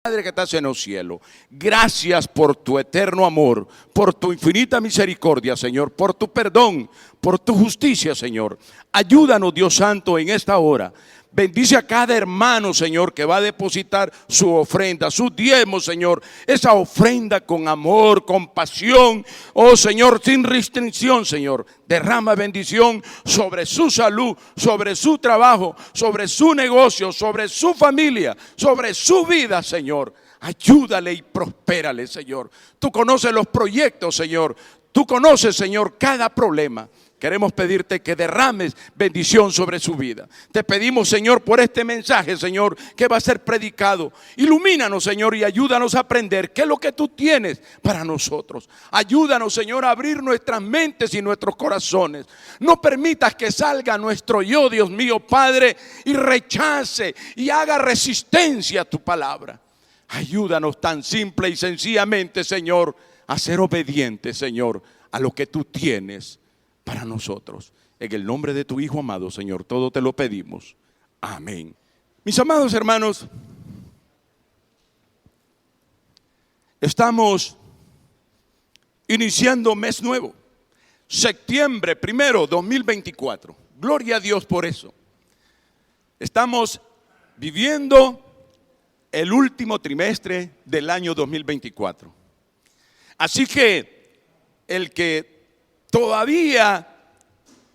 Padre que estás en los cielos, gracias por tu eterno amor, por tu infinita misericordia, Señor, por tu perdón, por tu justicia, Señor. Ayúdanos, Dios Santo, en esta hora. Bendice a cada hermano, Señor, que va a depositar su ofrenda, sus diezmos, Señor. Esa ofrenda con amor, con pasión, oh Señor, sin restricción, Señor. Derrama bendición sobre su salud, sobre su trabajo, sobre su negocio, sobre su familia, sobre su vida, Señor. Ayúdale y prospérale, Señor. Tú conoces los proyectos, Señor. Tú conoces, Señor, cada problema. Queremos pedirte que derrames bendición sobre su vida. Te pedimos, Señor, por este mensaje, Señor, que va a ser predicado. Ilumínanos, Señor, y ayúdanos a aprender qué es lo que tú tienes para nosotros. Ayúdanos, Señor, a abrir nuestras mentes y nuestros corazones. No permitas que salga nuestro yo, Dios mío, Padre, y rechace y haga resistencia a tu palabra. Ayúdanos tan simple y sencillamente, Señor, a ser obedientes, Señor, a lo que tú tienes para nosotros. En el nombre de tu Hijo amado, Señor, todo te lo pedimos. Amén. Mis amados hermanos, estamos iniciando mes nuevo, septiembre 1, 2024. Gloria a Dios por eso. Estamos viviendo el último trimestre del año 2024. Así que el que todavía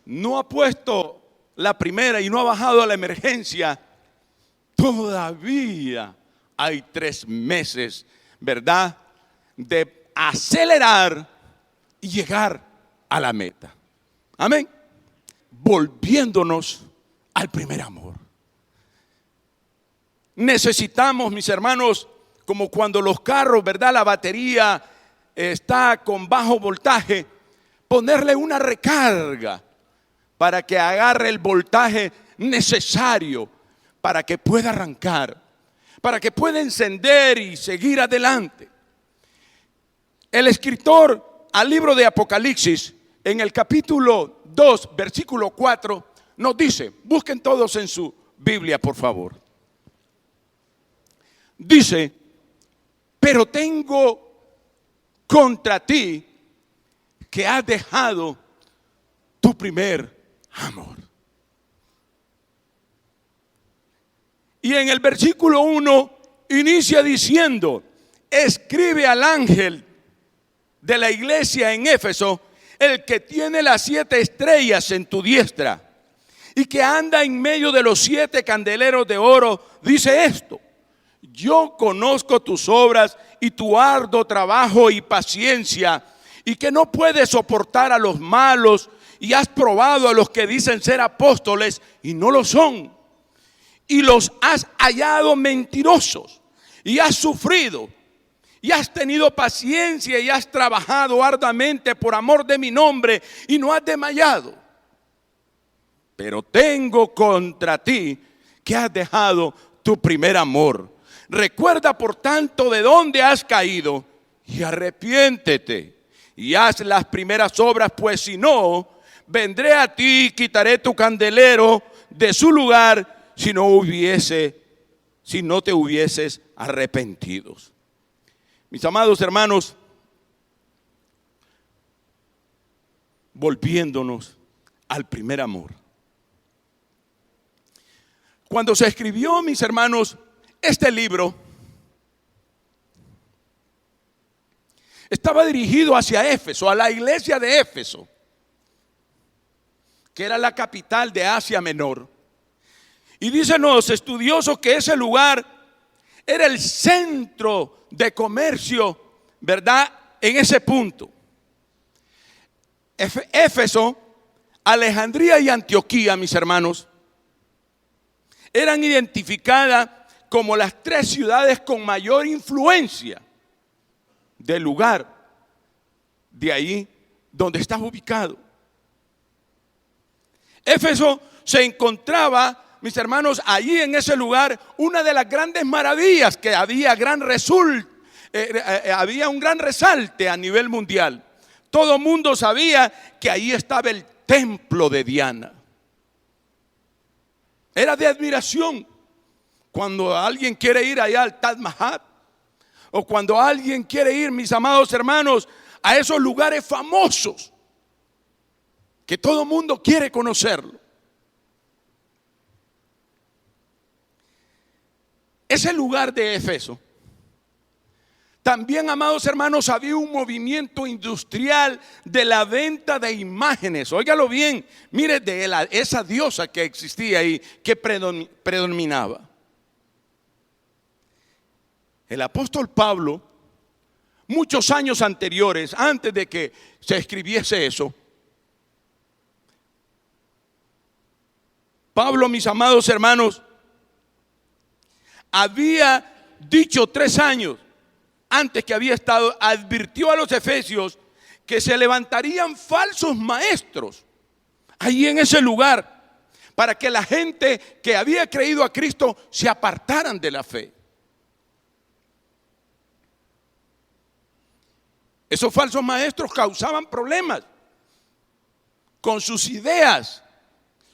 no ha puesto la primera y no ha bajado a la emergencia, todavía hay 3 meses, ¿verdad?, de acelerar y llegar a la meta. Amén. Volviéndonos al primer amor. Necesitamos, mis hermanos, como cuando los carros, ¿verdad?, la batería está con bajo voltaje, ponerle una recarga para que agarre el voltaje necesario para que pueda arrancar, para que pueda encender y seguir adelante. El escritor al libro de Apocalipsis, en el capítulo 2, versículo 4, nos dice, busquen todos en su Biblia, por favor. Dice, pero tengo contra ti que has dejado tu primer amor. Y en el versículo 1 inicia diciendo, escribe al ángel de la iglesia en Éfeso, el que tiene las 7 estrellas en tu diestra y que anda en medio de los 7 candeleros de oro, dice esto: yo conozco tus obras y tu arduo trabajo y paciencia, y que no puedes soportar a los malos, y has probado a los que dicen ser apóstoles y no lo son, y los has hallado mentirosos, y has sufrido, y has tenido paciencia, y has trabajado arduamente por amor de mi nombre, y no has desmayado. Pero tengo contra ti que has dejado tu primer amor. Recuerda por tanto de dónde has caído y arrepiéntete y haz las primeras obras, pues si no, vendré a ti y quitaré tu candelero de su lugar si no te hubieses arrepentido. Mis amados hermanos, volviéndonos al primer amor. Cuando se escribió, mis hermanos, este libro, estaba dirigido hacia Éfeso, a la iglesia de Éfeso, que era la capital de Asia Menor. Y dicen los estudiosos que ese lugar era el centro de comercio, ¿verdad?, en ese punto. Éfeso, Alejandría y Antioquía, mis hermanos, eran identificadas como las 3 ciudades con mayor influencia del lugar de ahí donde estás ubicado. Éfeso se encontraba, mis hermanos, allí en ese lugar, una de las grandes maravillas que había había un gran resalte a nivel mundial. Todo el mundo sabía que ahí estaba el templo de Diana. Era de admiración. Cuando alguien quiere ir allá al Taj Mahal, O cuando alguien quiere ir, mis amados hermanos, a esos lugares famosos que todo el mundo quiere conocerlo. Ese lugar de Éfeso, también, amados hermanos, había un movimiento industrial de la venta de imágenes. Óigalo bien, mire, de esa diosa que existía ahí, que predominaba. El apóstol Pablo, muchos años anteriores, antes de que se escribiese eso, Pablo, mis amados hermanos, había dicho 3 años antes que había estado, advirtió a los efesios que se levantarían falsos maestros ahí en ese lugar para que la gente que había creído a Cristo se apartaran de la fe. Esos falsos maestros causaban problemas con sus ideas,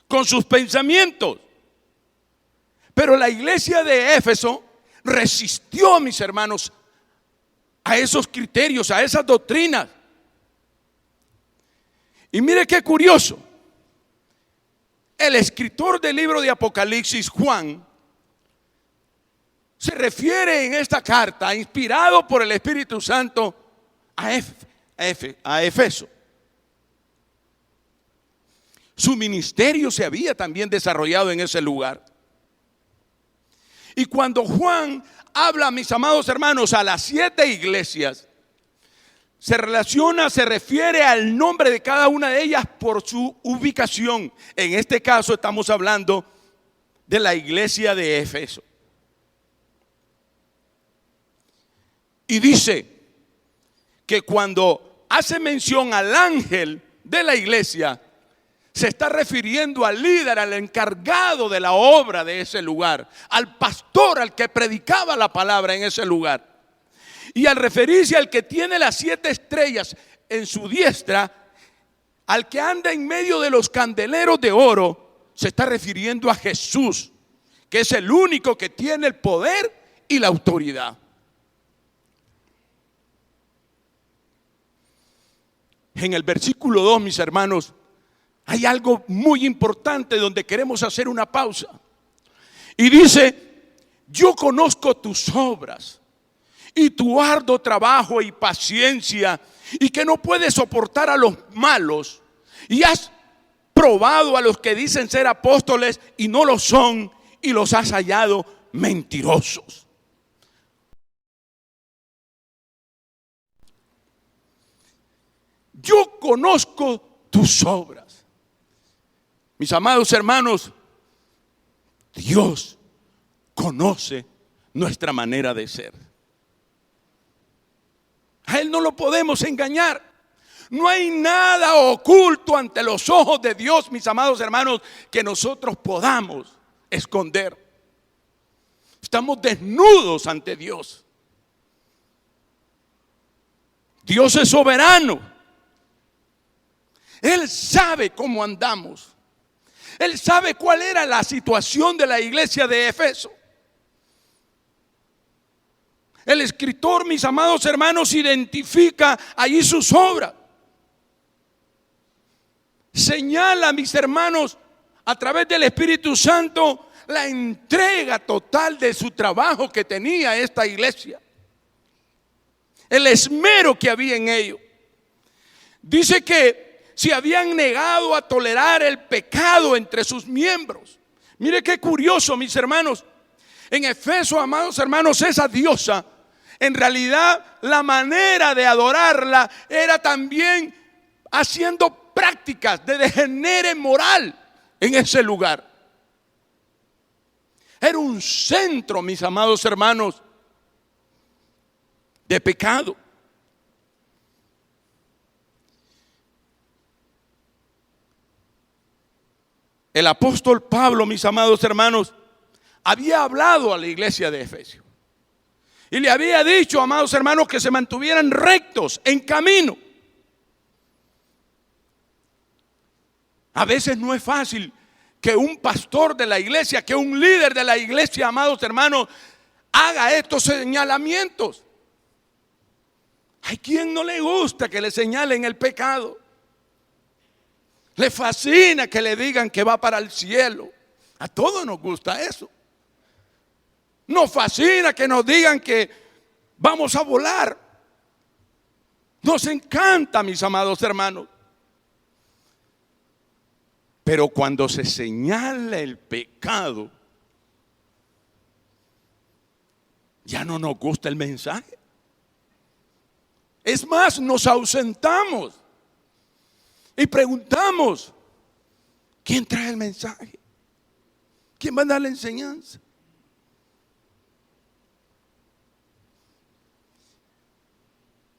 con sus pensamientos. Pero la iglesia de Éfeso resistió, mis hermanos, a esos criterios, a esas doctrinas. Y mire qué curioso. El escritor del libro de Apocalipsis, Juan, se refiere en esta carta, inspirado por el Espíritu Santo, a Éfeso. Su ministerio se había también desarrollado en ese lugar. Y cuando Juan habla, mis amados hermanos, a las 7 iglesias, se refiere al nombre de cada una de ellas por su ubicación. En este caso estamos hablando de la iglesia de Éfeso. Y dice que cuando hace mención al ángel de la iglesia, se está refiriendo al líder, al encargado de la obra de ese lugar, al pastor, al que predicaba la palabra en ese lugar. Y al referirse al que tiene las 7 estrellas en su diestra, al que anda en medio de los candeleros de oro, se está refiriendo a Jesús, que es el único que tiene el poder y la autoridad. En el versículo 2, mis hermanos, hay algo muy importante donde queremos hacer una pausa. Y dice: yo conozco tus obras y tu arduo trabajo y paciencia, y que no puedes soportar a los malos, y has probado a los que dicen ser apóstoles y no lo son, y los has hallado mentirosos. Yo conozco tus obras. Mis amados hermanos, Dios conoce nuestra manera de ser. A Él no lo podemos engañar. No hay nada oculto ante los ojos de Dios, mis amados hermanos, que nosotros podamos esconder. Estamos desnudos ante Dios. Dios es soberano. Él sabe cómo andamos. Él sabe cuál era la situación de la iglesia de Éfeso. El escritor, mis amados hermanos, identifica allí sus obras. Señala, mis hermanos, a través del Espíritu Santo, la entrega total de su trabajo que tenía esta iglesia. El esmero que había en ello. Dice que se habían negado a tolerar el pecado entre sus miembros. Mire qué curioso, mis hermanos. En Éfeso, amados hermanos, esa diosa, en realidad la manera de adorarla era también haciendo prácticas de degenere moral en ese lugar. Era un centro, mis amados hermanos, de pecado. El apóstol Pablo, mis amados hermanos, había hablado a la iglesia de Efesios y le había dicho, amados hermanos, que se mantuvieran rectos en camino. A veces no es fácil que un pastor de la iglesia, que un líder de la iglesia, amados hermanos, haga estos señalamientos. Hay quien no le gusta que le señalen el pecado. Le fascina que le digan que va para el cielo. A todos nos gusta eso. Nos fascina que nos digan que vamos a volar. Nos encanta, mis amados hermanos. Pero cuando se señala el pecado, ya no nos gusta el mensaje. Es más, nos ausentamos y preguntamos: ¿quién trae el mensaje? ¿Quién va a dar la enseñanza?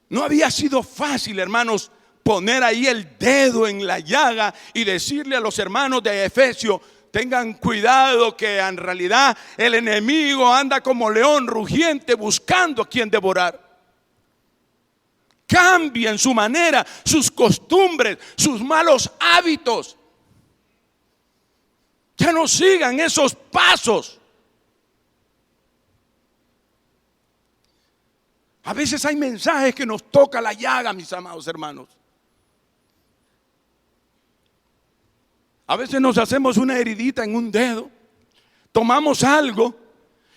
No había sido fácil, hermanos, poner ahí el dedo en la llaga y decirle a los hermanos de Efesios: tengan cuidado, que en realidad el enemigo anda como león rugiente buscando a quien devorar. Cambien su manera, sus costumbres, sus malos hábitos. Ya no sigan esos pasos. A veces hay mensajes que nos toca la llaga, mis amados hermanos. A veces nos hacemos una heridita en un dedo, tomamos algo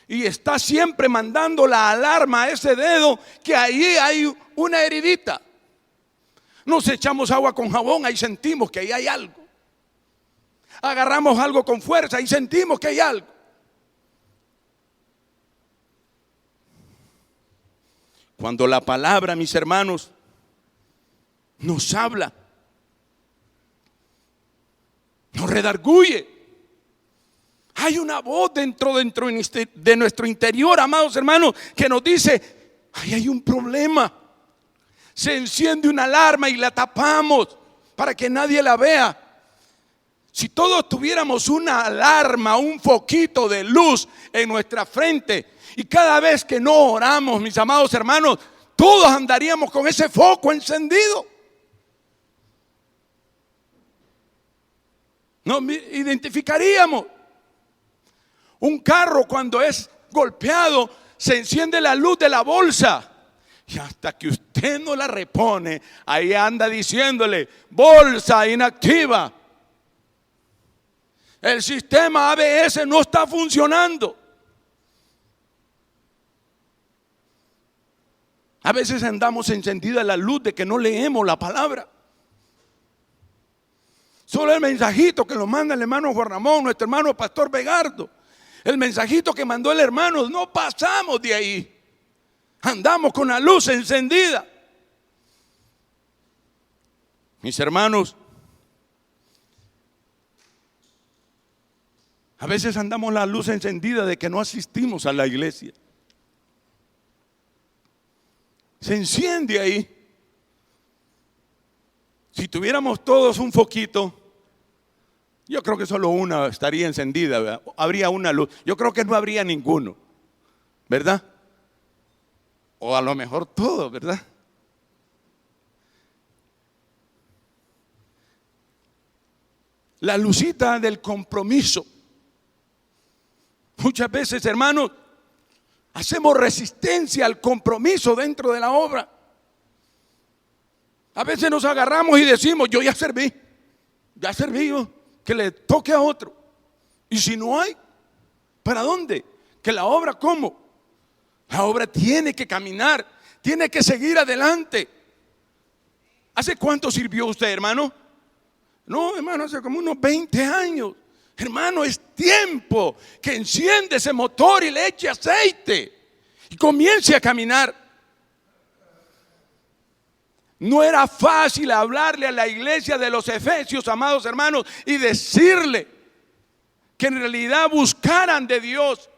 y está siempre mandando la alarma a ese dedo que ahí hay una heridita. Nos echamos agua con jabón, ahí sentimos que ahí hay algo. Agarramos algo con fuerza, ahí sentimos que hay algo. Cuando la palabra, mis hermanos, nos habla, nos redarguye, hay una voz dentro de nuestro interior, amados hermanos, que nos dice: ahí hay un problema. Se enciende una alarma y la tapamos para que nadie la vea. Si todos tuviéramos una alarma, un foquito de luz en nuestra frente, y cada vez que no oramos, mis amados hermanos, todos andaríamos con ese foco encendido. Nos identificaríamos. Un carro, cuando es golpeado, se enciende la luz de la bolsa. Y hasta que usted no la repone, ahí anda diciéndole: bolsa inactiva. El sistema ABS no está funcionando. A veces andamos encendida la luz de que no leemos la palabra. Solo el mensajito que nos manda el hermano Juan Ramón, nuestro hermano Pastor Vegardo, el mensajito que mandó el hermano, no pasamos de ahí. Andamos con la luz encendida. Mis hermanos, a veces andamos la luz encendida de que no asistimos a la iglesia. Se enciende ahí. Si tuviéramos todos un foquito, yo creo que solo una estaría encendida, ¿verdad? Habría una luz. Yo creo que no habría ninguno, ¿verdad? O a lo mejor todo, ¿verdad? La lucita del compromiso. Muchas veces, hermanos, hacemos resistencia al compromiso dentro de la obra. A veces nos agarramos y decimos: yo ya serví yo, que le toque a otro. Y si no hay, ¿para dónde? Que la obra, ¿cómo? La obra tiene que caminar, tiene que seguir adelante. ¿Hace cuánto sirvió usted, hermano? No, hermano, hace como unos 20 años. Hermano, es tiempo que enciende ese motor y le eche aceite y comience a caminar. No era fácil hablarle a la iglesia de los Efesios, amados hermanos, y decirle que en realidad buscaran de Dios,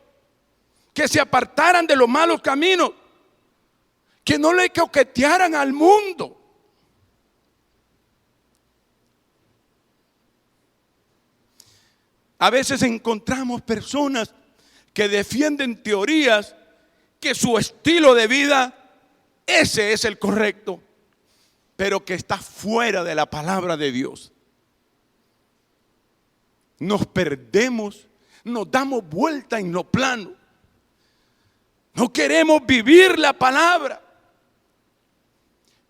que se apartaran de los malos caminos, que no le coquetearan al mundo. A veces encontramos personas que defienden teorías que su estilo de vida, ese es el correcto, pero que está fuera de la palabra de Dios. Nos perdemos, nos damos vuelta en lo plano. No queremos vivir la palabra.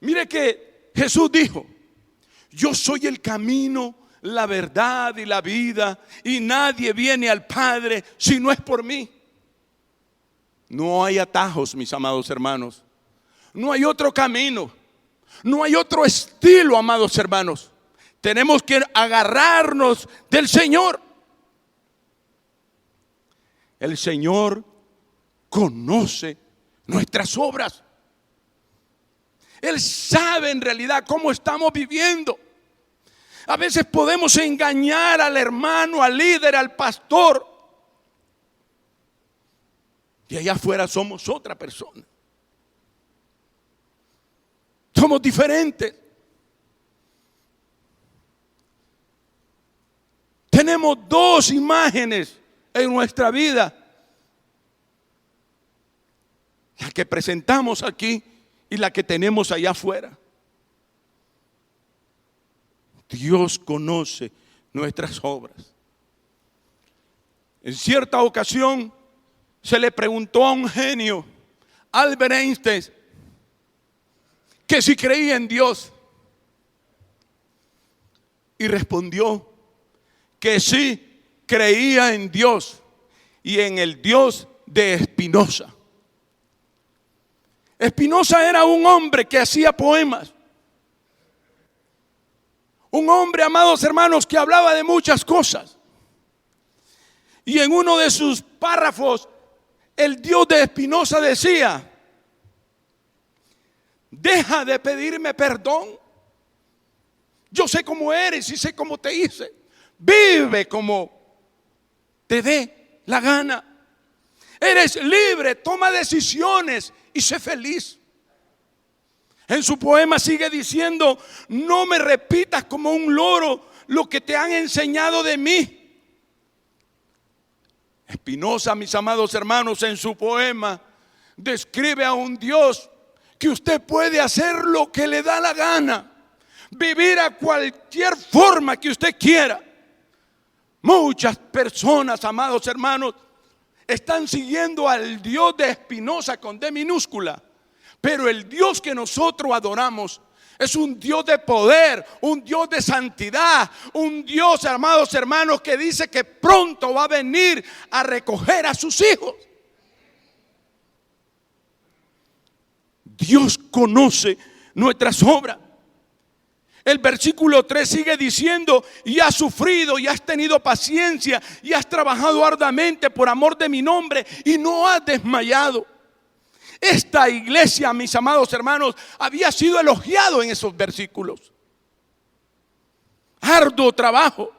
Mire que Jesús dijo: yo soy el camino, la verdad y la vida, y nadie viene al Padre si no es por mí. No hay atajos, mis amados hermanos. No hay otro camino. No hay otro estilo, amados hermanos. Tenemos que agarrarnos del Señor. El Señor conoce nuestras obras. Él sabe en realidad cómo estamos viviendo. A veces podemos engañar al hermano, al líder, al pastor. Y allá afuera somos otra persona. Somos diferentes. Tenemos dos imágenes en nuestra vida: la que presentamos aquí y la que tenemos allá afuera. Dios conoce nuestras obras. En cierta ocasión se le preguntó a un genio, Albert Einstein, que si creía en Dios. Y respondió que sí creía en Dios y en el Dios de Spinoza. Spinoza era un hombre que hacía poemas. Un hombre, amados hermanos, que hablaba de muchas cosas. Y en uno de sus párrafos, el Dios de Spinoza decía: deja de pedirme perdón. Yo sé cómo eres y sé cómo te hice. Vive como te dé la gana. Eres libre, toma decisiones y sé feliz. En su poema sigue diciendo: no me repitas como un loro lo que te han enseñado de mí. Spinoza, mis amados hermanos, en su poema describe a un Dios que usted puede hacer lo que le da la gana, vivir a cualquier forma que usted quiera. Muchas personas, amados hermanos, están siguiendo al Dios de Spinoza con D minúscula, pero el Dios que nosotros adoramos es un Dios de poder, un Dios de santidad, un Dios, amados hermanos, que dice que pronto va a venir a recoger a sus hijos. Dios conoce nuestras obras. El versículo 3 sigue diciendo: y has sufrido y has tenido paciencia y has trabajado arduamente por amor de mi nombre y no has desmayado. Esta iglesia, mis amados hermanos, había sido elogiado en esos versículos. Arduo trabajo.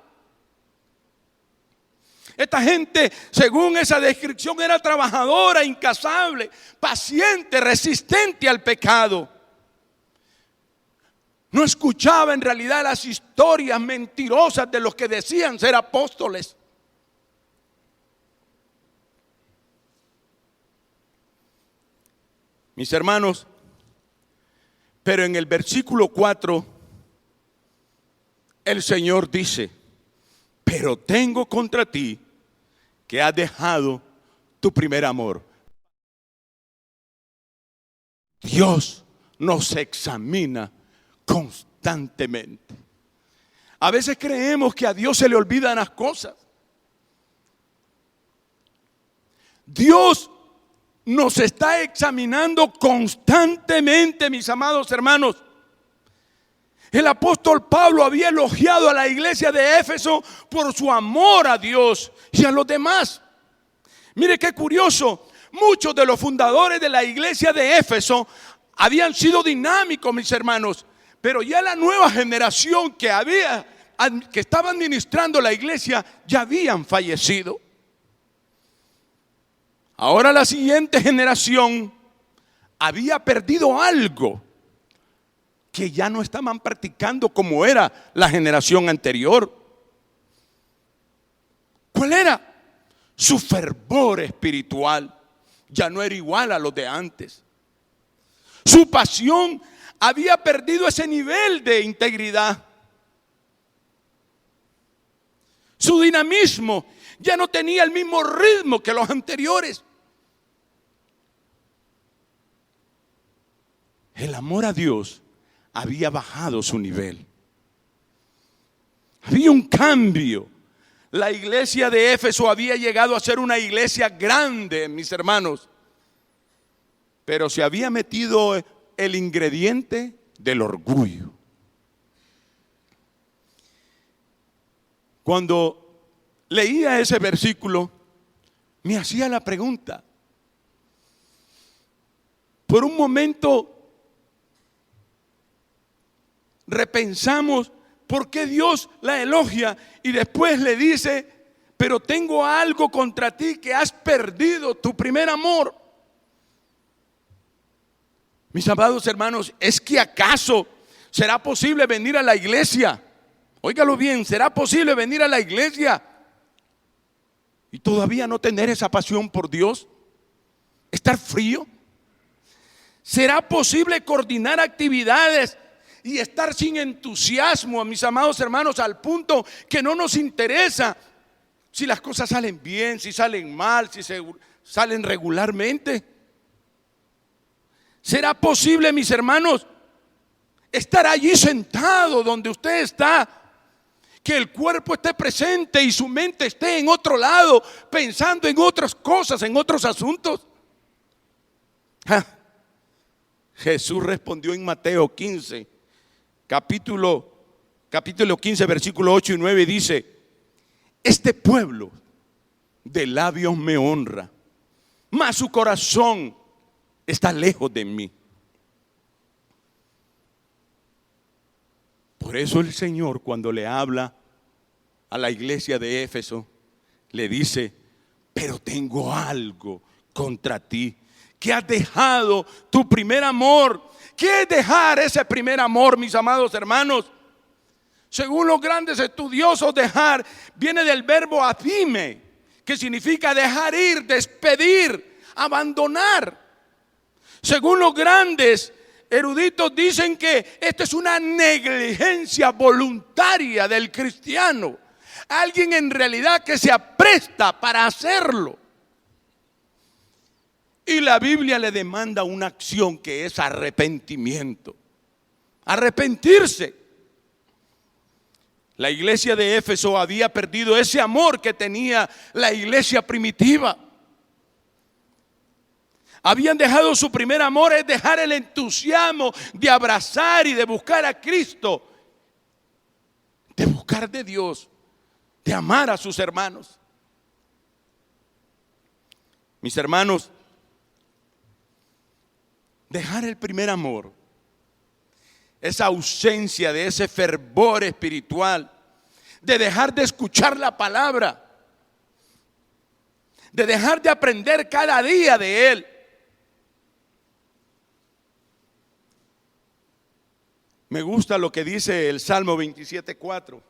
Esta gente, según esa descripción, era trabajadora, incansable, paciente, resistente al pecado. No escuchaba en realidad las historias mentirosas de los que decían ser apóstoles. Mis hermanos, pero en el versículo 4 el Señor dice: pero tengo contra ti que has dejado tu primer amor. Dios nos examina constantemente. A veces creemos que a Dios se le olvidan las cosas. Dios nos está examinando constantemente, mis amados hermanos. El apóstol Pablo había elogiado a la iglesia de Éfeso por su amor a Dios y a los demás. Mire qué curioso, muchos de los fundadores de la iglesia de Éfeso habían sido dinámicos, mis hermanos, pero ya la nueva generación que estaba administrando la iglesia ya habían fallecido. Ahora la siguiente generación había perdido algo que ya no estaban practicando como era la generación anterior. ¿Cuál era? Su fervor espiritual ya no era igual a los de antes. Su pasión había perdido ese nivel de integridad. Su dinamismo ya no tenía el mismo ritmo que los anteriores. El amor a Dios había bajado su nivel. Había un cambio. La iglesia de Éfeso había llegado a ser una iglesia grande, mis hermanos, pero se había metido el ingrediente del orgullo. Cuando leía ese versículo, me hacía la pregunta. Por un momento repensamos por qué Dios la elogia y después le dice, pero tengo algo contra ti, que has perdido tu primer amor. Mis amados hermanos, ¿es que acaso será posible venir a la iglesia? Óigalo bien, ¿será posible venir a la iglesia y todavía no tener esa pasión por Dios? ¿Estar frío? ¿Será posible coordinar actividades y estar sin entusiasmo, mis amados hermanos, al punto que no nos interesa si las cosas salen bien, si salen mal, si salen regularmente? ¿Será posible, mis hermanos, estar allí sentado donde usted está, que el cuerpo esté presente y su mente esté en otro lado, pensando en otras cosas, en otros asuntos? Jesús respondió en Mateo 15, capítulo 15, versículo 8 y 9, dice: este pueblo de labios me honra, mas su corazón está lejos de mí. Por eso el Señor, cuando le habla a la iglesia de Éfeso, le dice: pero tengo algo contra ti, que has dejado tu primer amor. ¿Qué es dejar ese primer amor, mis amados hermanos? Según los grandes estudiosos, dejar viene del verbo afime, que significa dejar ir, despedir, abandonar. Según los grandes eruditos, dicen que esta es una negligencia voluntaria del cristiano. Alguien en realidad que se apresta para hacerlo. Y la Biblia le demanda una acción que es arrepentimiento. Arrepentirse. La iglesia de Éfeso había perdido ese amor que tenía la iglesia primitiva. Habían dejado su primer amor, es dejar el entusiasmo de abrazar y de buscar a Cristo, de buscar de Dios, de amar a sus hermanos. Mis hermanos, dejar el primer amor, esa ausencia de ese fervor espiritual, de dejar de escuchar la palabra, de dejar de aprender cada día de Él. Me gusta lo que dice el Salmo 27:4.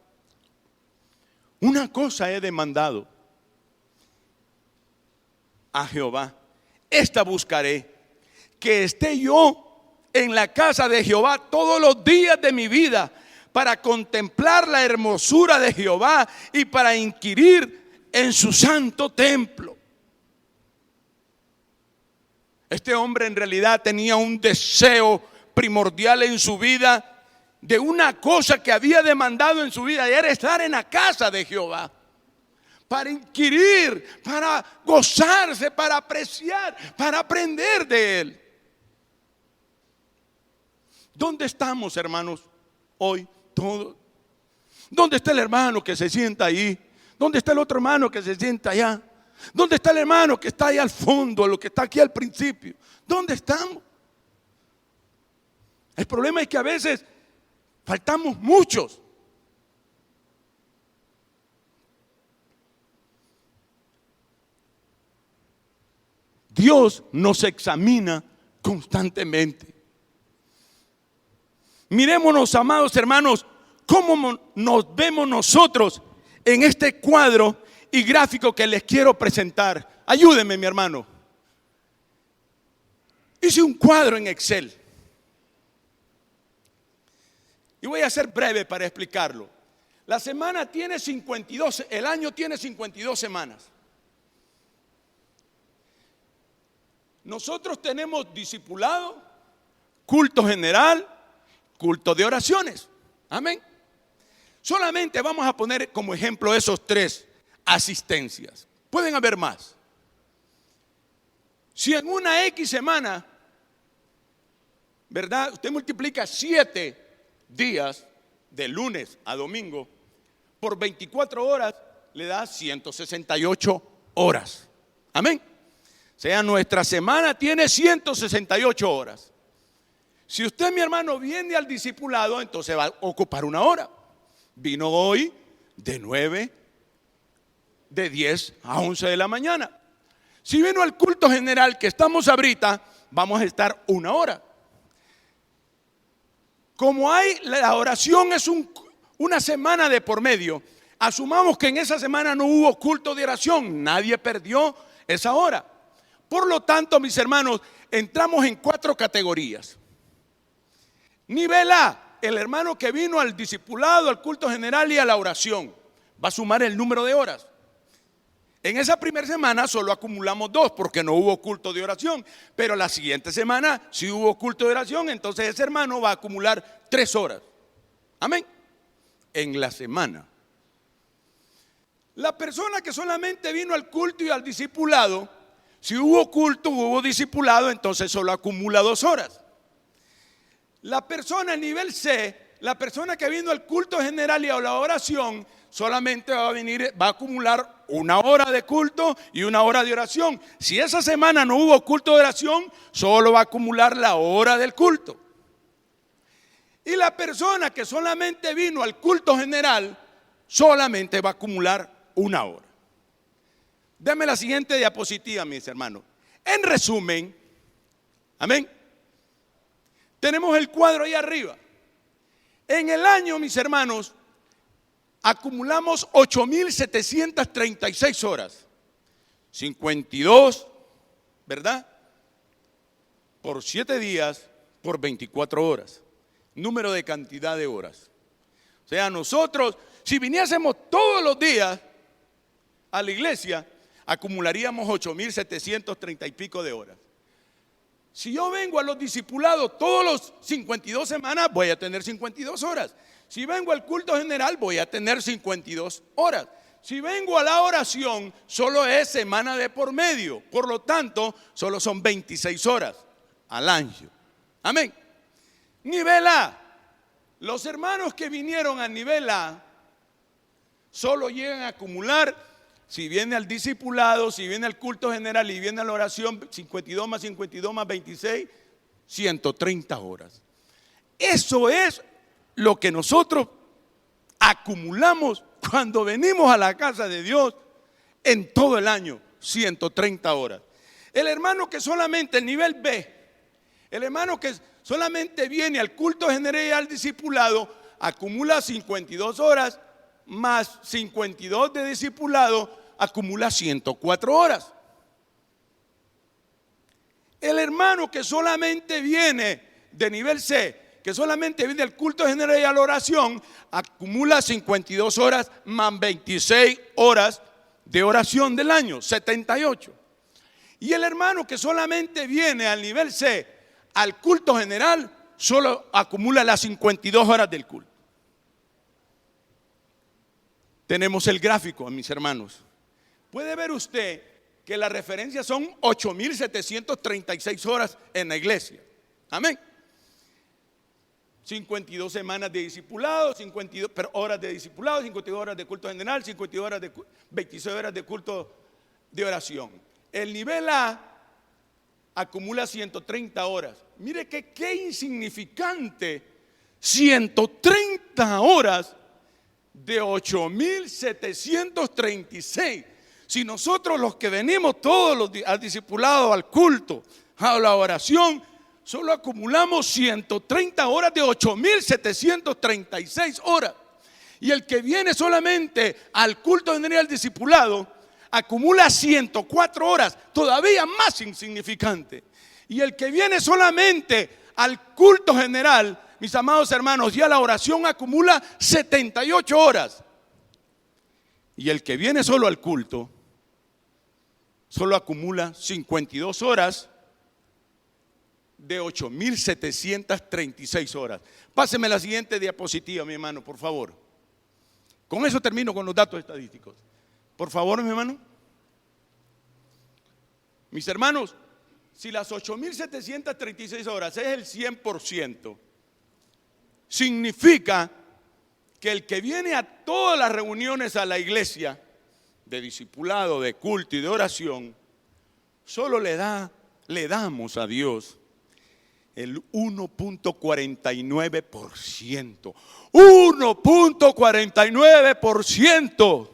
Una cosa he demandado a Jehová, esta buscaré, que esté yo en la casa de Jehová todos los días de mi vida, para contemplar la hermosura de Jehová y para inquirir en su santo templo. Este hombre en realidad tenía un deseo primordial en su vida, de una cosa que había demandado en su vida, y era estar en la casa de Jehová, para inquirir, para gozarse, para apreciar, para aprender de Él. ¿Dónde estamos, hermanos, hoy todos? ¿Dónde está el hermano que se sienta ahí? ¿Dónde está el otro hermano que se sienta allá? ¿Dónde está el hermano que está ahí al fondo, lo que está aquí al principio? ¿Dónde estamos? El problema es que a veces faltamos muchos. Dios nos examina constantemente. Mirémonos, amados hermanos, cómo nos vemos nosotros en este cuadro y gráfico que les quiero presentar. Ayúdenme, mi hermano. Hice un cuadro en Excel. Y voy a ser breve para explicarlo. La semana tiene 52, el año tiene 52 semanas. Nosotros tenemos discipulado, culto general, cultos de oraciones. Amén. Solamente vamos a poner como ejemplo esos 3 asistencias. Pueden haber más. Si en una X semana, ¿verdad?, usted multiplica 7 días de lunes a domingo por 24 horas, le da 168 horas. Amén. O sea, nuestra semana tiene 168 horas. Si usted, mi hermano, viene al discipulado, entonces va a ocupar 1 hora. Vino hoy de 10 a 11 de la mañana. Si vino al culto general que estamos ahorita, vamos a estar 1 hora. Como la oración es una semana de por medio, asumamos que en esa semana no hubo culto de oración, nadie perdió esa hora. Por lo tanto, mis hermanos, entramos en 4 categorías. Nivel A, el hermano que vino al discipulado, al culto general y a la oración, va a sumar el número de horas. En esa primera semana solo acumulamos 2 porque no hubo culto de oración, pero la siguiente semana sí hubo culto de oración, entonces ese hermano va a acumular 3 horas. Amén. En la semana. La persona que solamente vino al culto y al discipulado, si hubo culto, hubo discipulado, entonces solo acumula 2 horas. La persona, el nivel C, la persona que vino al culto general y a la oración, solamente va a acumular 1 hora de culto y 1 hora de oración. Si esa semana no hubo culto de oración, solo va a acumular la hora del culto. Y la persona que solamente vino al culto general, solamente va a acumular 1 hora. Deme la siguiente diapositiva, mis hermanos. En resumen, amén, tenemos el cuadro ahí arriba. En el año, mis hermanos, acumulamos 8,736 horas. 52, ¿verdad?, por 7 días, por 24 horas. Número de cantidad de horas. O sea, nosotros, si viniésemos todos los días a la iglesia, acumularíamos 8,730 y pico de horas. Si yo vengo a los discipulados todos los 52 semanas, voy a tener 52 horas. Si vengo al culto general, voy a tener 52 horas. Si vengo a la oración, solo es semana de por medio. Por lo tanto, solo son 26 horas al año. Amén. Nivel A. Los hermanos que vinieron al nivel A solo llegan a acumular, si viene al discipulado, si viene al culto general y viene a la oración, 52 más 52 más 26, 130 horas. Eso es lo que nosotros acumulamos cuando venimos a la casa de Dios en todo el año, 130 horas. El hermano que solamente, el nivel B, el hermano que solamente viene al culto general y al discipulado, acumula 52 horas, más 52 de discipulado, acumula 104 horas. El hermano que solamente viene de nivel C, que solamente viene al culto general y a la oración, acumula 52 horas más 26 horas de oración del año, 78. Y el hermano que solamente viene al nivel C, al culto general, solo acumula las 52 horas del culto. Tenemos el gráfico, mis hermanos. Puede ver usted que las referencias son 8,736 horas en la iglesia. Amén. 52 semanas de discipulado, 52 horas de discipulado, 52 horas de culto general, 52 horas 26 horas de culto de oración. El nivel A acumula 130 horas. Mire que qué insignificante, 130 horas de 8,736. Si nosotros los que venimos todos los días al discipulado, al culto, a la oración, solo acumulamos 130 horas de 8,736 horas. Y el que viene solamente al culto general al discipulado, acumula 104 horas, todavía más insignificante. Y el que viene solamente al culto general, mis amados hermanos, y a la oración acumula 78 horas. Y el que viene solo al culto, solo acumula 52 horas de 8.736 horas. Páseme la siguiente diapositiva, mi hermano, por favor. Con eso termino con los datos estadísticos. Por favor, mi hermano. Mis hermanos, si las 8.736 horas es el 100%, significa que el que viene a todas las reuniones a la iglesia, de discipulado, de culto y de oración, solo le damos a Dios el 1.49%. 1.49%.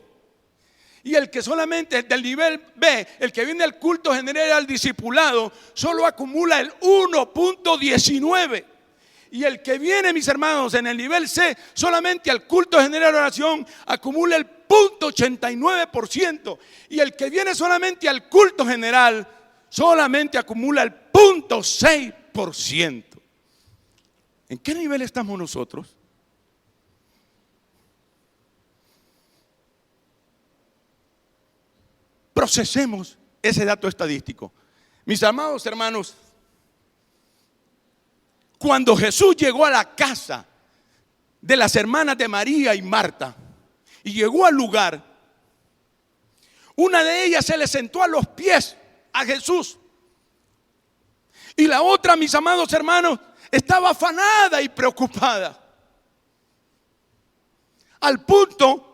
Y el que solamente del nivel B, el que viene al culto general al discipulado, solo acumula el 1.19%. Y el que viene, mis hermanos, en el nivel C, solamente al culto general de oración, acumula el 0.89%. Y el que viene solamente al culto general, solamente acumula el 0.6%. ¿En qué nivel estamos nosotros? Procesemos ese dato estadístico. Mis amados hermanos, cuando Jesús llegó a la casa de las hermanas de María y Marta y llegó al lugar, una de ellas se le sentó a los pies a Jesús y la otra, mis amados hermanos, estaba afanada y preocupada, al punto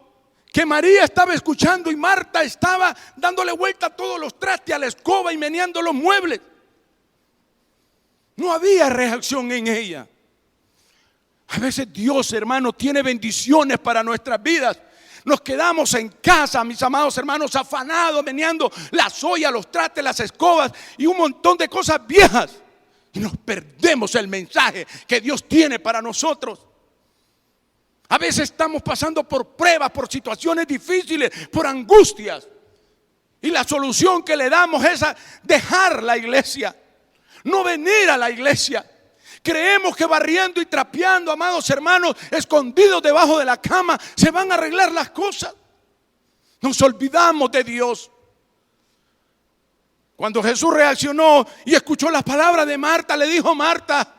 que María estaba escuchando y Marta estaba dándole vuelta a todos los trastes, a la escoba y meneando los muebles. No había reacción en ella. A veces Dios, hermano, tiene bendiciones para nuestras vidas. Nos quedamos en casa, mis amados hermanos, afanados, meneando las ollas, los trastes, las escobas y un montón de cosas viejas. Y nos perdemos el mensaje que Dios tiene para nosotros. A veces estamos pasando por pruebas, por situaciones difíciles, por angustias. Y la solución que le damos es a dejar la iglesia. No venir a la iglesia. Creemos que barriendo y trapeando, amados hermanos, escondidos debajo de la cama, se van a arreglar las cosas. Nos olvidamos de Dios. Cuando Jesús reaccionó y escuchó las palabras de Marta, le dijo: Marta,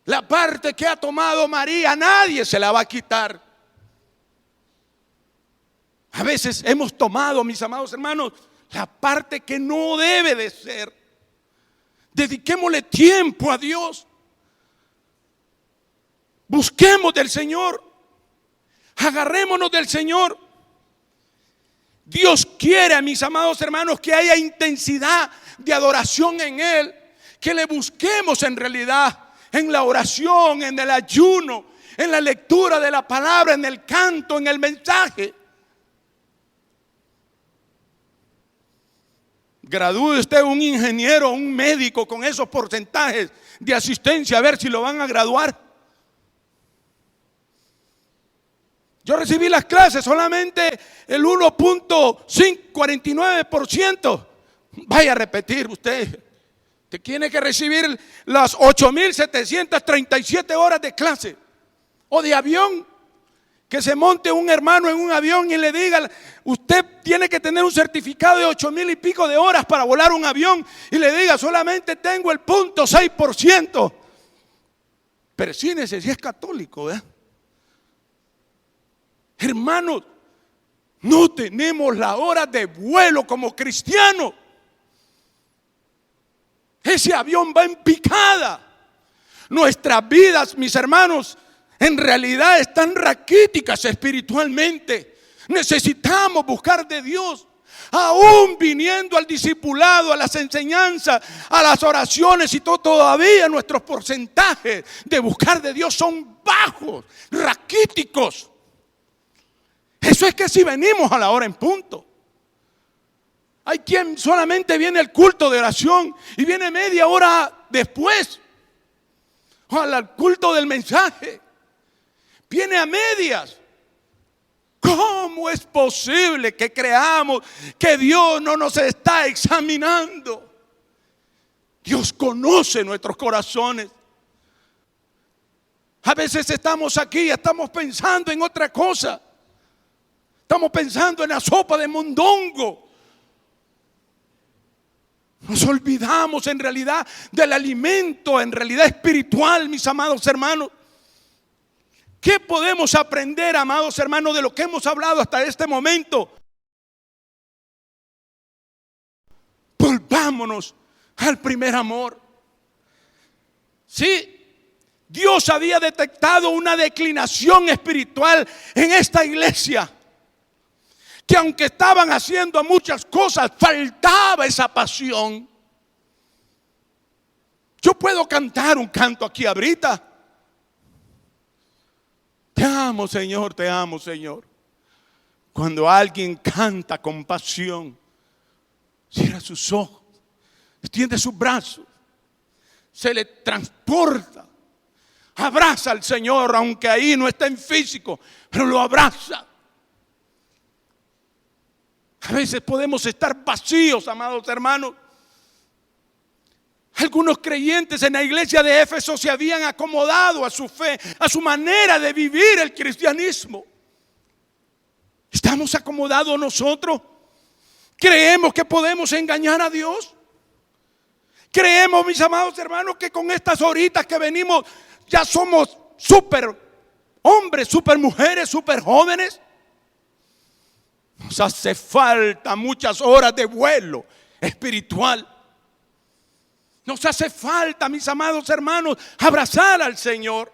la parte que ha tomado María, nadie se la va a quitar. A veces hemos tomado, mis amados hermanos, la parte que no debe de ser. Dediquémosle tiempo a Dios. Busquemos del Señor. Agarrémonos del Señor. Dios quiere, mis amados hermanos, que haya intensidad de adoración en Él. Que le busquemos en realidad, en la oración, en el ayuno, en la lectura de la palabra, en el canto, en el mensaje. Gradúe usted un ingeniero, un médico con esos porcentajes de asistencia, a ver si lo van a graduar. Yo recibí las clases, solamente el 1.49%. Vaya a repetir usted. Usted tiene que recibir las 8.737 horas de clase. O de avión. Que se monte un hermano en un avión y le diga: usted tiene que tener un certificado de 8.000 y pico de horas para volar un avión. Y le diga: solamente tengo el 0.6%. Persínese si es católico, ¿verdad? Hermanos, no tenemos la hora de vuelo como cristianos. Ese avión va en picada. Nuestras vidas, mis hermanos, en realidad están raquíticas espiritualmente. Necesitamos buscar de Dios. Aún viniendo al discipulado, a las enseñanzas, a las oraciones y todo, todavía nuestros porcentajes de buscar de Dios son bajos, raquíticos. Eso es que si venimos a la hora en punto. Hay quien solamente viene al culto de oración y viene media hora después, o al culto del mensaje. Viene a medias. ¿Cómo es posible que creamos que Dios no nos está examinando? Dios conoce nuestros corazones. A veces estamos aquí y estamos pensando en otra cosa. Estamos pensando en la sopa de mondongo. Nos olvidamos en realidad del alimento, en realidad espiritual, mis amados hermanos. ¿Qué podemos aprender, amados hermanos, de lo que hemos hablado hasta este momento? Volvámonos al primer amor. Sí, Dios había detectado una declinación espiritual en esta iglesia, que aunque estaban haciendo muchas cosas, faltaba esa pasión. Yo puedo cantar un canto aquí ahorita. Te amo, Señor, te amo, Señor. Cuando alguien canta con pasión, cierra sus ojos, extiende sus brazos, se le transporta, abraza al Señor, aunque ahí no está en físico, pero lo abraza. A veces podemos estar vacíos, amados hermanos. Algunos creyentes en la iglesia de Éfeso se habían acomodado a su fe, a su manera de vivir el cristianismo. ¿Estamos acomodados nosotros? ¿Creemos que podemos engañar a Dios? ¿Creemos, mis amados hermanos, que con estas horitas que venimos ya somos súper hombres, súper mujeres, súper jóvenes? Nos hace falta muchas horas de vuelo espiritual. Nos hace falta, mis amados hermanos, abrazar al Señor.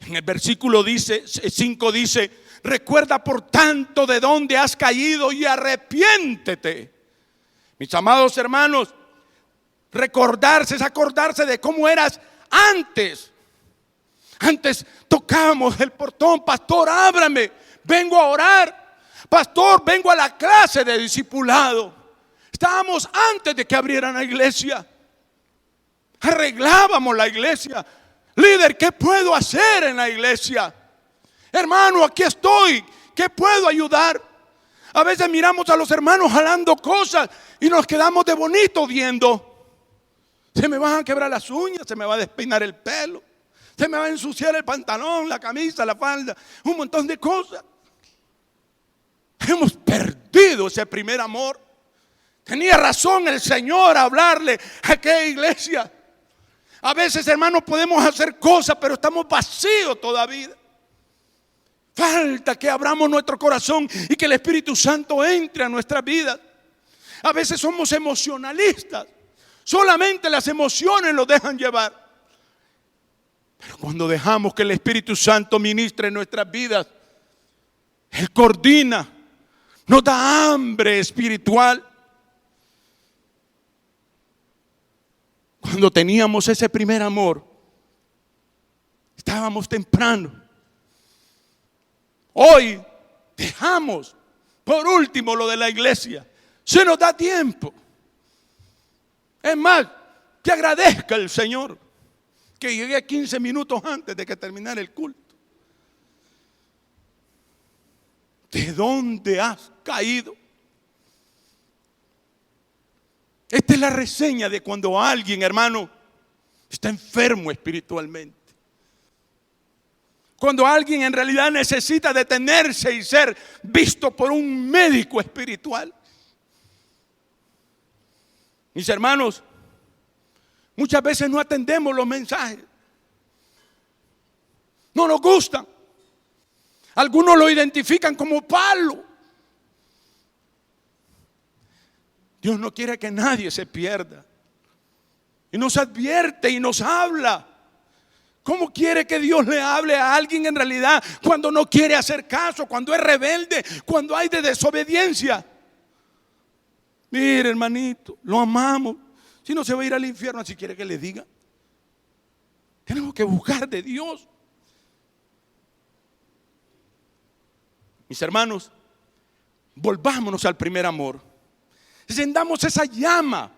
En el versículo 5 dice: recuerda por tanto de dónde has caído y arrepiéntete. Mis amados hermanos, recordarse es acordarse de cómo eras antes. Antes tocábamos el portón: pastor, ábrame, vengo a orar. Pastor, vengo a la clase de discipulado. Estábamos antes de que abrieran la iglesia. Arreglábamos la iglesia. Líder, ¿qué puedo hacer en la iglesia? Hermano, aquí estoy. ¿Qué puedo ayudar? A veces miramos a los hermanos jalando cosas y nos quedamos de bonito viendo. Se me van a quebrar las uñas, se me va a despeinar el pelo, se me va a ensuciar el pantalón, la camisa, la falda, un montón de cosas. Hemos perdido ese primer amor. Tenía razón el Señor a hablarle a aquella iglesia. A veces, hermanos, podemos hacer cosas, pero estamos vacíos todavía. Falta que abramos nuestro corazón y que el Espíritu Santo entre a nuestras vidas. A veces somos emocionalistas. Solamente las emociones nos dejan llevar. Pero cuando dejamos que el Espíritu Santo ministre en nuestras vidas, Él coordina, nos da hambre espiritual. Cuando teníamos ese primer amor, estábamos temprano. Hoy dejamos por último lo de la iglesia. Se nos da tiempo. Es más, que agradezca al Señor que llegué 15 minutos antes de que terminara el culto. ¿De dónde has caído? Esta es la reseña de cuando alguien, hermano, está enfermo espiritualmente. Cuando alguien en realidad necesita detenerse y ser visto por un médico espiritual. Mis hermanos, muchas veces no atendemos los mensajes. No nos gustan. Algunos lo identifican como palo. Dios no quiere que nadie se pierda. Y nos advierte y nos habla. ¿Cómo quiere que Dios le hable a alguien en realidad cuando no quiere hacer caso, cuando es rebelde, cuando hay de desobediencia? Mire, hermanito, lo amamos. Si no, se va a ir al infierno, si quiere que le diga. Tenemos que buscar de Dios. Mis hermanos, volvámonos al primer amor. Encendamos esa llama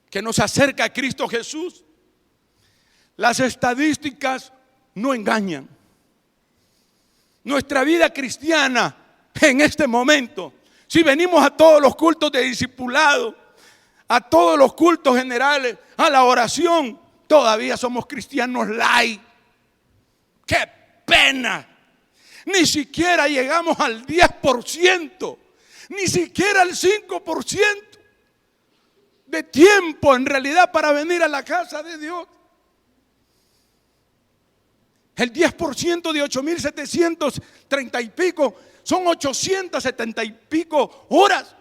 que nos acerca a Cristo Jesús. Las estadísticas no engañan. Nuestra vida cristiana en este momento, si venimos a todos los cultos de discipulado, a todos los cultos generales, a la oración, todavía somos cristianos light. ¡Qué pena! Ni siquiera llegamos al 10% Ni siquiera el 5% de tiempo en realidad para venir a la casa de Dios. El 10% de 8.730 y pico son 870 y pico horas.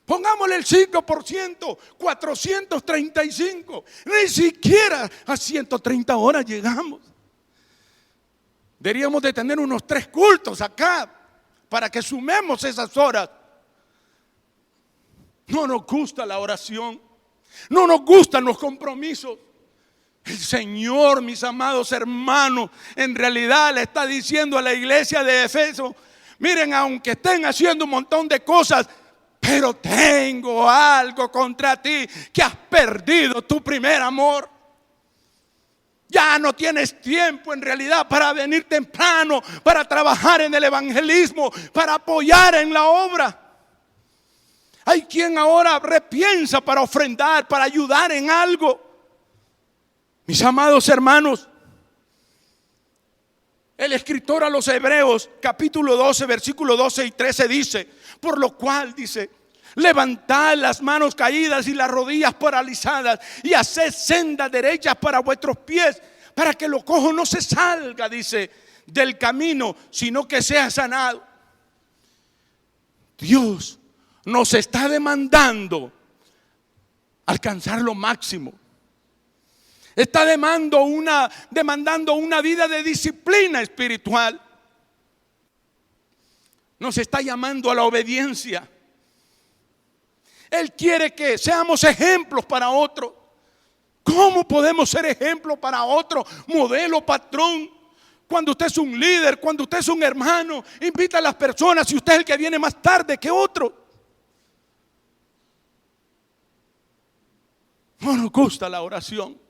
Pongámosle el 5%, 435. Ni siquiera a 130 horas llegamos. Deberíamos de tener unos 3 cultos acá para que sumemos esas horas. No nos gusta la oración, no nos gustan los compromisos. El Señor, mis amados hermanos, en realidad le está diciendo a la iglesia de Efeso: miren, aunque estén haciendo un montón de cosas, pero tengo algo contra ti, que has perdido tu primer amor. Ya no tienes tiempo en realidad para venir temprano, para trabajar en el evangelismo, para apoyar en la obra. Hay quien ahora repiensa para ofrendar, para ayudar en algo. Mis amados hermanos, el escritor a los Hebreos, capítulo 12, versículo 12 y 13 dice: por lo cual, dice, levantad las manos caídas y las rodillas paralizadas y haced sendas derechas para vuestros pies, para que lo cojo no se salga, dice, del camino, sino que sea sanado. Dios nos está demandando alcanzar lo máximo. Está demandando una vida de disciplina espiritual. Nos está llamando a la obediencia. Él quiere que seamos ejemplos para otros. ¿Cómo podemos ser ejemplo para otro? Modelo, patrón. Cuando usted es un líder, cuando usted es un hermano, invita a las personas y usted es el que viene más tarde que otro. No nos gusta la oración.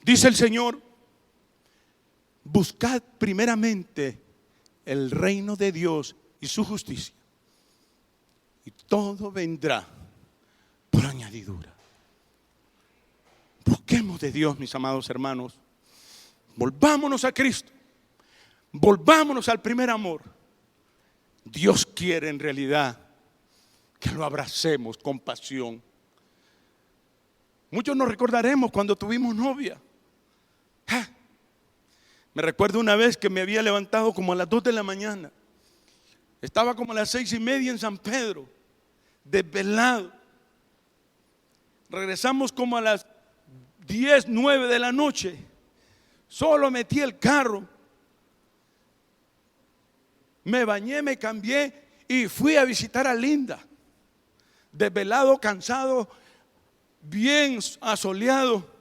Dice el Señor: buscad primeramente el reino de Dios y su justicia, y todo vendrá por añadidura. Busquemos de Dios, mis amados hermanos. Volvámonos a Cristo. Volvámonos al primer amor. Dios quiere en realidad que lo abracemos con pasión. Muchos nos recordaremos cuando tuvimos novia. Me recuerdo una vez que me había levantado como a las 2 de la mañana. Estaba como a las 6:30 en San Pedro, desvelado. Regresamos como a las 10, 9 de la noche. Solo metí el carro, me bañé, me cambié y fui a visitar a Linda. Desvelado, cansado, bien asoleado.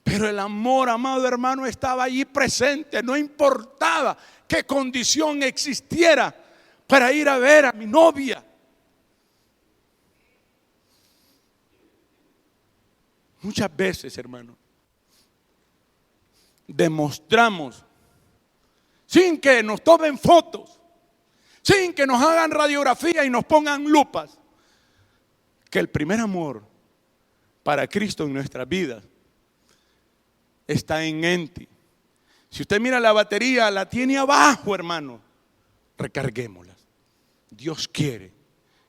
Pero el amor, amado hermano, estaba allí presente. No importaba qué condición existiera para ir a ver a mi novia. Muchas veces, hermano, demostramos, sin que nos tomen fotos, sin que nos hagan radiografía y nos pongan lupas, que el primer amor para Cristo en nuestras vidas está en ti. Si usted mira la batería, la tiene abajo, hermano. Recarguémosla. Dios quiere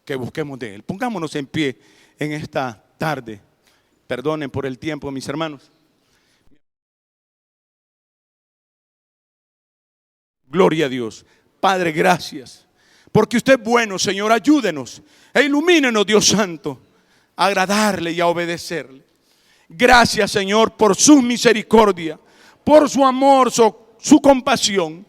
que busquemos de Él. Pongámonos en pie en esta tarde. Perdonen por el tiempo, mis hermanos. Gloria a Dios. Padre, gracias. Porque usted es bueno, Señor. Ayúdenos e ilumínenos, Dios Santo, a agradarle y a obedecerle. Gracias, Señor, por su misericordia, por su amor, su compasión.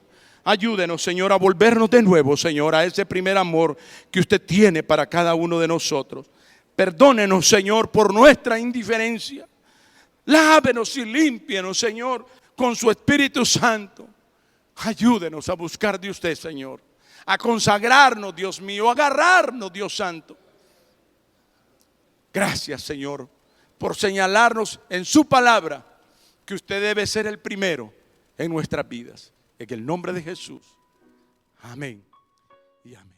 Ayúdenos, Señor, a volvernos de nuevo, Señor, a ese primer amor que usted tiene para cada uno de nosotros. Perdónenos, Señor, por nuestra indiferencia. Lávenos y límpienos, Señor, con su Espíritu Santo. Ayúdenos a buscar de usted, Señor, a consagrarnos, Dios mío, a agarrarnos, Dios Santo. Gracias, Señor, por señalarnos en su palabra que usted debe ser el primero en nuestras vidas. En el nombre de Jesús. Amén y amén.